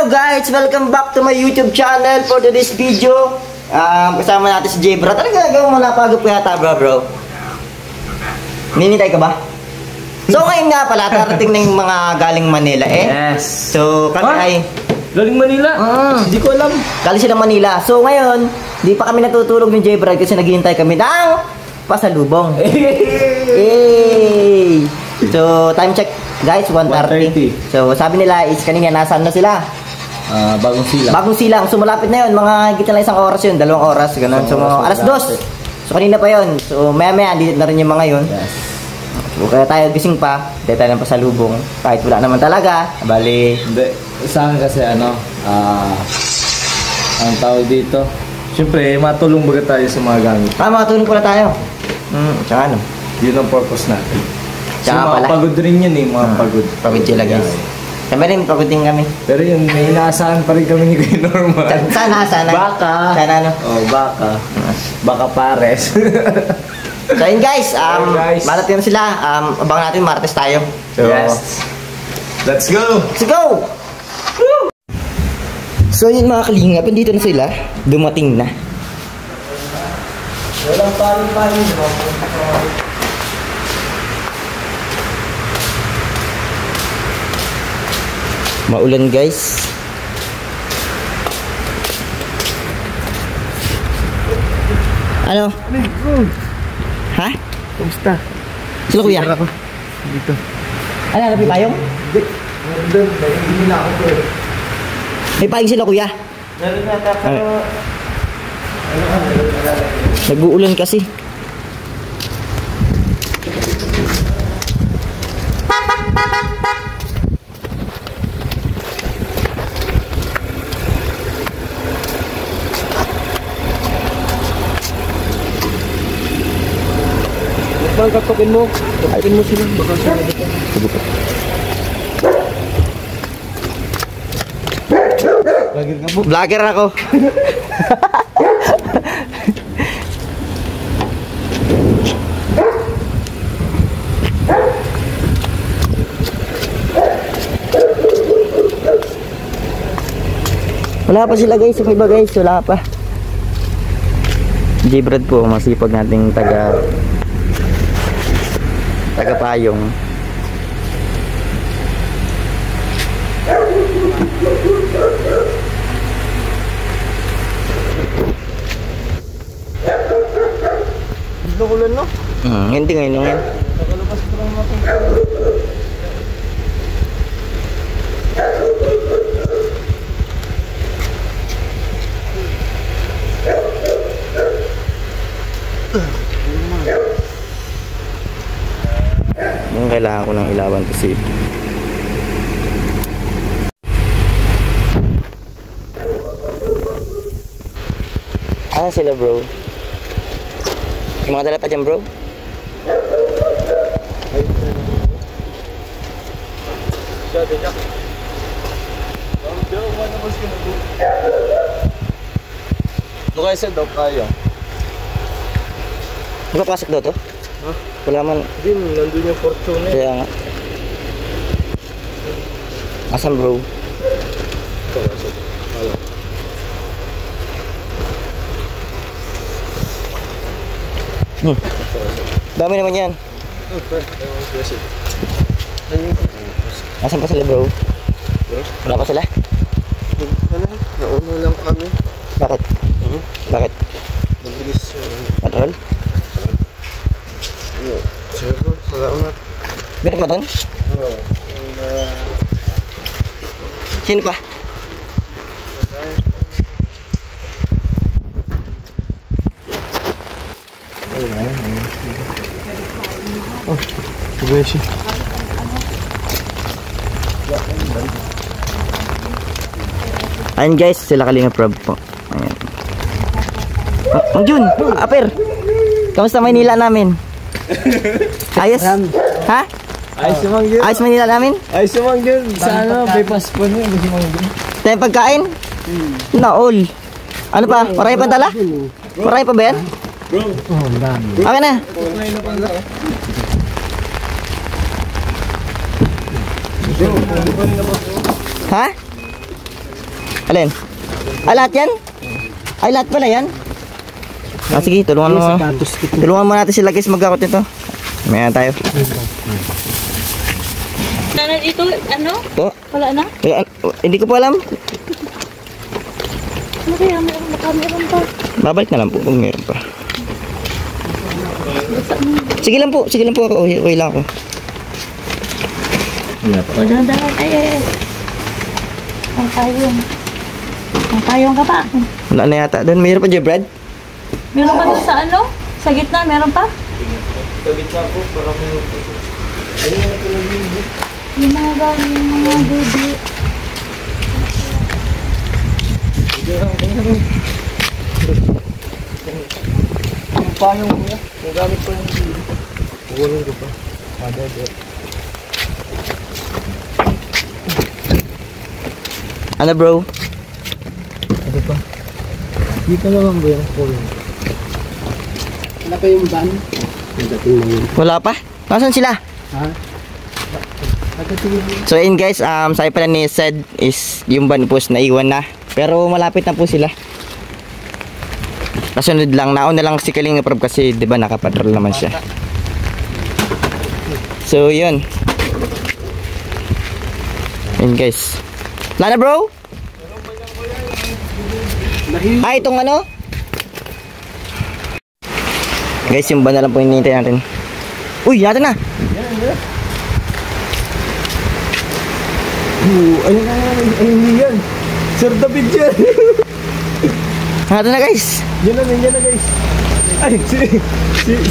guys! Welcome back to my YouTube channel for today's video. Kasama natin si Jebra. Talaga gagawin mo napagod po yata bro. Ninintay ka ba? So ngayon nga pala, tarating na yung mga galing Manila Yes. So kami ay... Galing Manila? Hindi ko alam. Galing sila Manila. So ngayon, di pa kami natutulog ni Jebra kasi naghihintay kami ng pasalubong. Hey! So time check guys, 1:30. So sabi nila is kanina nasaan na sila? Bagong silang. Bagong silang. So malapit na yun. Mga higit na lang 1 oras yun. 2 oras. Ganun. So alas 2. So kanina pa yun. So maya dito na rin yung mga yun. Yes. So kaya tayo gising pa. Dito tayo ng pasalubong. Kahit wala naman talaga. Bali. Hindi. Sa akin kasi ang tawag dito. Siyempre, matulong baga tayo sa mga gamit. Makatulong pala tayo. Tsaka ano? Yun ang purpose natin. Tsaka pala. Pagod rin yun mga pagod. Pagod sila guys. Kami rin, pagod din kami. Pero yun, may inaasahan pa rin kami ni Kuya Norman. Sana. Baka. Sana ano? Oh, baka. Baka pares. So yun guys, guys. marating na sila. Abangan natin, Martes tayo. So, Yes. Let's go! Let's go! Woo! So yun mga kalingap, dito na sila. Dumating na. Walang paling-paling. Maulan guys. Ano? Ha? Kumusta? Sila kuya? Dito. Ano, may payong? Doon, hindi na ako to. May payong sila kuya? Meron na pero... Nag-uulan kasi. Bang katukin mo sila. Baka sila dito. Vlogger ka po? Vlogger ako. Wala pa sila guys, may iba guys, wala pa. J-Brad po, masipag nating taga-payong. Gusto ko lang no? Hindi ngayon lang yan. Nakalabas ko lang natin. Yung kailangan ko ng ilawan kasi ano sila bro? Yung mga dala pa dyan bro? Mukha isa daw kaya. Magpapasok daw to? Huh? Wala man. Hindi, nandun yung fortune eh. Kaya nga. Asan bro? Dami naman yan. Asan pa sila bro? Wala pa sila? Nauna lang kami. Bakit? Bakit? Mabilis. Patrol? Sir, salamat. Birit mo doon? Oo. Sino pa? Oh, Subeshi. Ayan guys, sila Kalinga Prab po. Ayan. Ang Jun, Aper. Kamusta Maynila namin? Ayos? Ha? Ayos naman yun. Ayos Maynila namin? Ayos naman yun. Sa ano, may passport yun. Ayos naman yun. Tayong pagkain? Na all. Ano pa? Marami pa dala? Marami pa ba yan? Bro. Oh, dami. Okay na. Okay na pala. Ha? Alin? Lahat yan? Ay, lahat pala yan? Sige, tulungan mo. Tulungan mo natin sila guys mag-akot ito. Mayan tayo. Ito, ano? Po? Wala na? Hindi ko po alam. Ano kaya? Meron pa. Babalik na lang po kung meron pa. Sige lang po ako. Okay lang ako. O, dahan-dahan. Ay. Ang payong ka pa. Wala na yata doon. Mayroon pa dyan, Brad? Meron pa doon sa ano? Sa gitna, meron pa? Sa gitna po, parang meron po. Yung mga galing, yung mga baby. Ang payong niya. Nagamit ko yung video. Huwagin ko pa. Madede. Ano bro? Ano pa? Dito naman ba yung kulong? Wala pa yung van? Nadating na yun. Wala pa? Nasaan sila? Ha? So yun guys, sabi pala ni Sed is yung van post na iwan na. Pero malapit na po sila. Kasunod lang, nauna lang si Kalinga Prab kasi 'di ba nakapatrol naman siya. So yun. Yun guys. Lana bro? Itong ano? Guys, yung van na lang po hinihintay natin. Uy, natin na! Ayun yan. Sir David yan. Natin na guys! Yan na guys. Ay,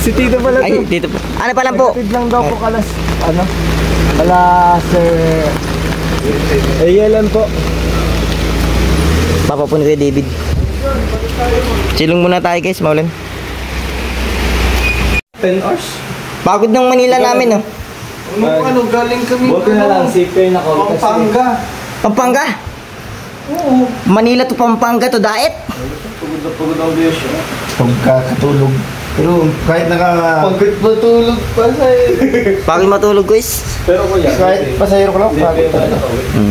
si Tito pala Ay, to. dito po. Ano pa lang po? Nagtid lang daw po kalas. Ano? Kala Sir... Yan po. Papa po ni Kuya David. Chilong muna tayo guys, maulan. 10 hours. Pagod ng Manila namin, no? Ano, galing kami. Buti na lang, safe na call. Pampanga. Pampanga? Oo. Manila to Pampanga to daet? Pagod na pagod ang biyo siya. Pagkakatulog. Pero kahit Pagod matulog pa sa'yo. Pagod matulog guys. Pero kuya, kahit pasahero ko lang, pagod talaga.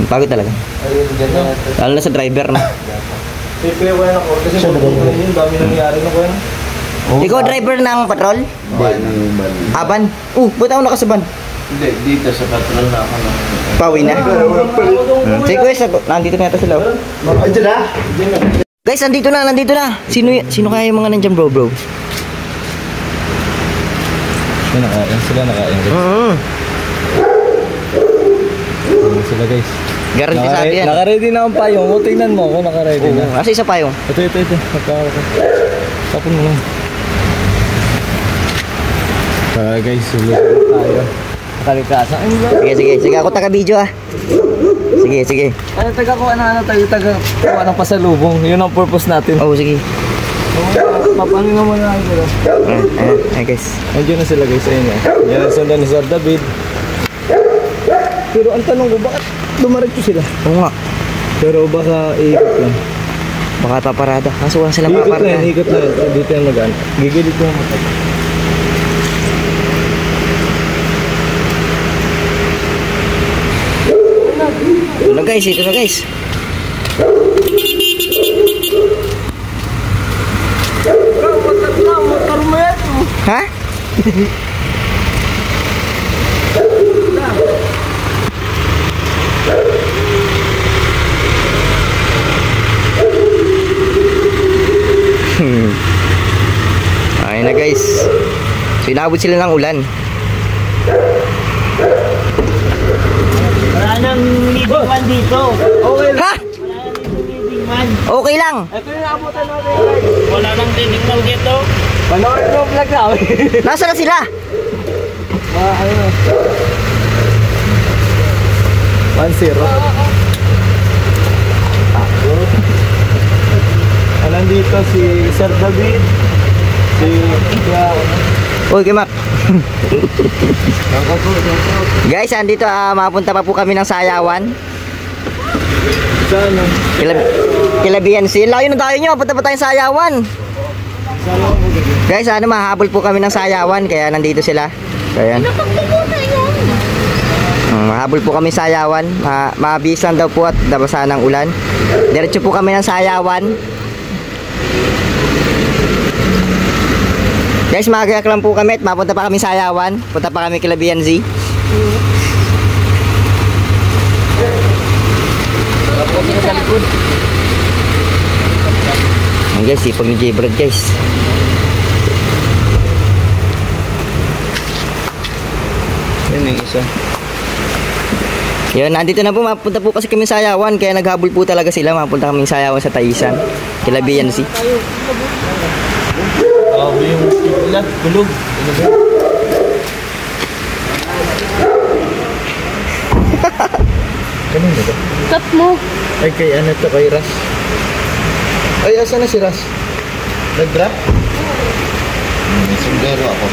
Pagod talaga. ayun, dyan na. Lalo na sa driver na. Safe na kuya ako. Kasi pagod yun, dami nangyari na kuya. Ikaw driver ng patrol? Aban? Ba't ako nakasaban? Hindi, dito sa patrol na ako ng... Pawi na. Sige guys, nandito na yata sila. Ay, dyan na? Guys, nandito na. Sino kaya yung mga nandyan bro? Sila nakain. Sila guys. Guarantee sa atin yan. Naka-ready na ang payong. O, tingnan mo ako, naka-ready na. Kasi isa pa yung. Ito. Tapon mo lang. Guys, sulit tayo. Nakaligtasan. Sige. Ako taga-video ah. Sige. Ano, taga-kuha ng pasalubong. Yun ang purpose natin. Sige. Papanin mo na sila. Ay guys. Andiyan na sila guys, ayun na. Yan ang sundan ni Sir David. Pero ang tanong ko, bakit dumaretso sila? Oo nga. Pero baka iikot lang. Baka paparada. Kaso wala silang paparada. Ikot na. Dito yung nagaan. Gigilid ko ang mata. Ito na guys. Motor mo yan. Ha? Ayun na guys. So inabot sila ng ulan. Wala nang leading man dito. Okay lang. Ha? Leading man. Okay lang. Ito yung naabutan natin guys. Wala nang leading man dito. Panoorin mo vlog namin. Nasaan na sila? Ano? 1-0. Nandito si Sir David. Si Uy, kay Mac. Guys, andito mapunta pa po kami ng Sayawan. Saan? Kilabihan si layo na tayo nyo. Punta pa tayong Sayawan. Guys, mahabol po kami ng Sayawan. Kaya nandito sila. Kaya yan. Mahabol po kami sayawan. Mabisan daw po at dabasa ng ulan. Diretso po kami ng sayawan. Guys, magayak lang po kami at mapunta pa kami sayawan. Punta pa kami kila BNZ. Ayan guys, sipag ni J-Brad guys. Yan yung isa. Yun, nandito na po, mapunta po kasi kami sa sayawan. Kaya naghabol po talaga sila. Mapunta kami sa sayawan sa Taisan. Kila BNC. Yung ilan, tulog. Kanina ba? Cut mo. Ay, kay ano to, kay Ras. Ay, asa na si Ras? Nag-drop? Sundero ako.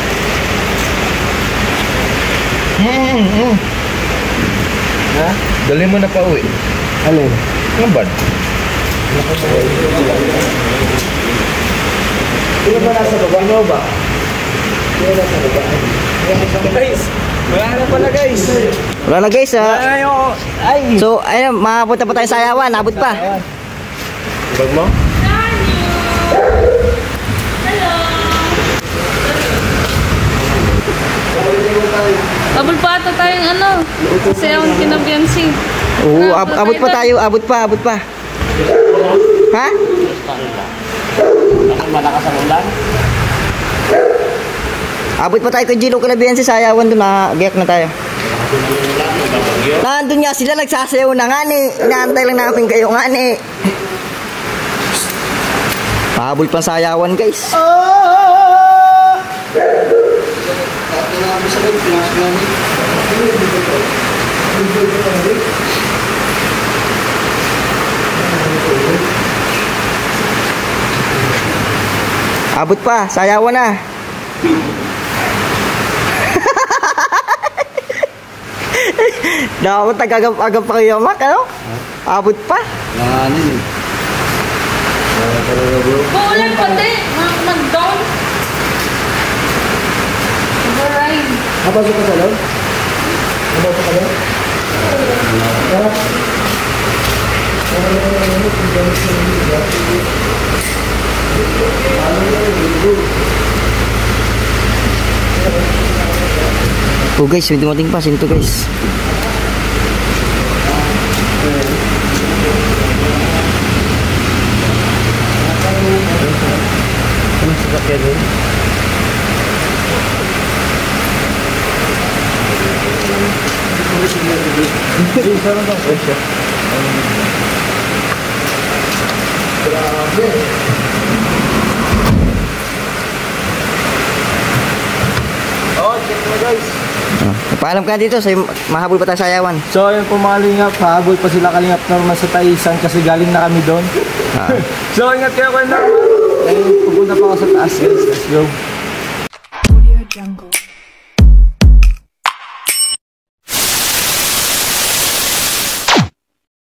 Ha? Dali mo na pa uwi. Alin? Ang bad? Sino ba nasa baba? Ano ba? Sino nasa baba? Guys, wala na pala guys. Wala na guys, ha. Ay! So, ayun, makapunta pa tayo sa sayawan. Abot pa. Bag mo? Abol pa ata tayong ano. Kasi ang kinabiyansi. Oo, abot pa tayo. Abot pa, abot pa. Ha? Malakas ang ulan? Abot pa tayo kay Gilo Kalabian sa sayawan doon. Nagayak na tayo. Nandun nga sila, nagsasayaw na nga ni. Inaantay lang namin kayo nga ni. Pahabol pa sayawan guys. Abot pa, sayawan na. Dapat agap pa kayo mak, ano? Abot pa. Langanin. Uulan pati. Mag-down. Alright. Napasok ka sa loob? Napasok ka loob? Oh guys, may dumating pa. Sino to guys? Ano sa kakya doon? Paalam ka dito, mahabol pa tayo sa sayawan. So ayun po mga Lingap, pahabol pa sila Kalingap Norman sa Taisan kasi galing na kami doon. So ingat kayo kay Norman. Ay, pupunta pa ako sa taas guys, let's go. Audio Jungle.